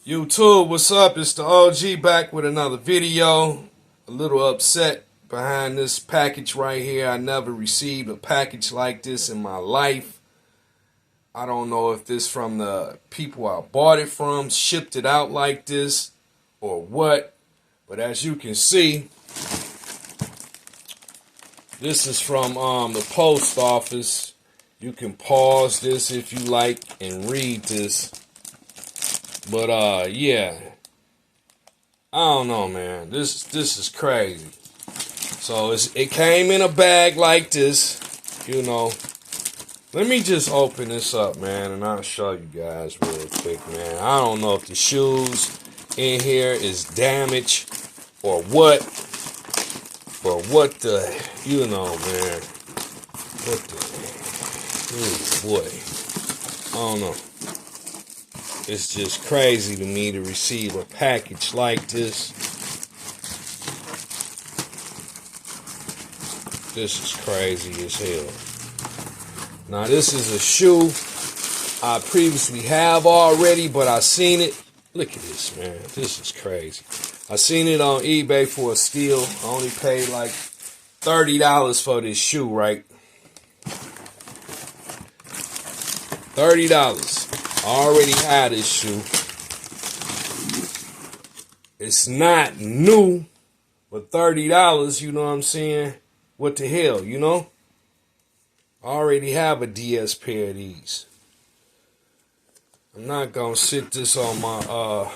YouTube, what's up? It's the OG back with another video. A little upset behind this package right here. I never received a package like this in my life. I don't know if this from the people I bought it from, shipped it out like this, or what. But as you can see, this is from the post office. You can pause this if you like and read this. But yeah, I don't know, man. This is crazy. So it came in a bag like this, you know. Let me just open this up, man, and I'll show you guys real quick, man. I don't know if the shoes in here is damaged or what, but what the, you know, man. What the, oh boy, I don't know. It's just crazy to me to receive a package like this. This is crazy as hell. Now this is a shoe I previously have already, but I seen it. Look at this, man. This is crazy. I seen it on eBay for a steal. I only paid like $30 for this shoe, right? $30. I already had this shoe. It's not new, but $30, you know what I'm saying? What the hell, you know? I already have a DS pair of these. I'm not gonna sit this on my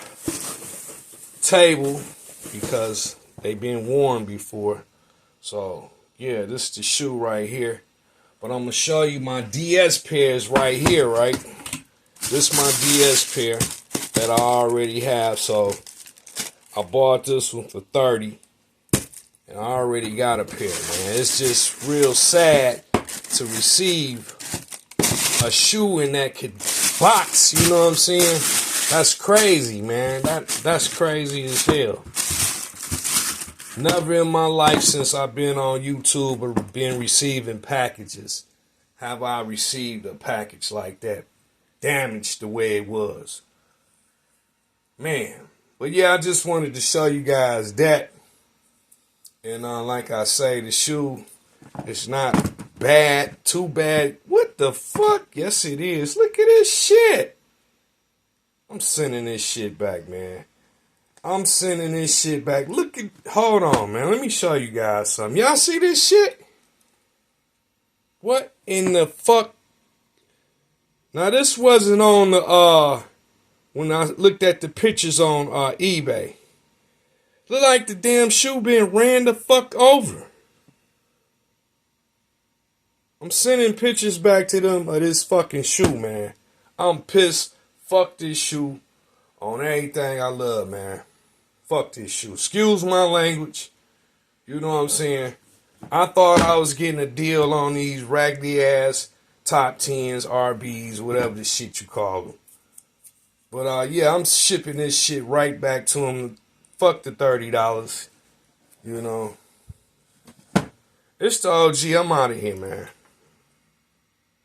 table because they've been worn before. So yeah, this is the shoe right here. But I'm gonna show you my DS pairs right here, right? This is my DS pair that I already have. So I bought this one for $30. And I already got a pair, man. It's just real sad to receive a shoe in that could box, you know what I'm saying? That's crazy, man. That's crazy as hell. Never in my life since I've been on YouTube or been receiving packages have I received a package like that, damaged the way it was. Man. But yeah, I just wanted to show you guys that. And like I say, the shoe is not bad, too bad. What the fuck? Yes, it is. Look at this shit. I'm sending this shit back, man. I'm sending this shit back. Look at, hold on, man. Let me show you guys something. Y'all see this shit? What in the fuck? Now, this wasn't on the, when I looked at the pictures on eBay. Look like the damn shoe being ran the fuck over. I'm sending pictures back to them of this fucking shoe, man. I'm pissed. Fuck this shoe on everything I love, man. Fuck this shoe. Excuse my language. You know what I'm saying? I thought I was getting a deal on these raggedy ass top 10s, RBs, whatever the shit you call them. But yeah, I'm shipping this shit right back to them. Fuck the $30. You know. It's the OG. I'm out of here, man.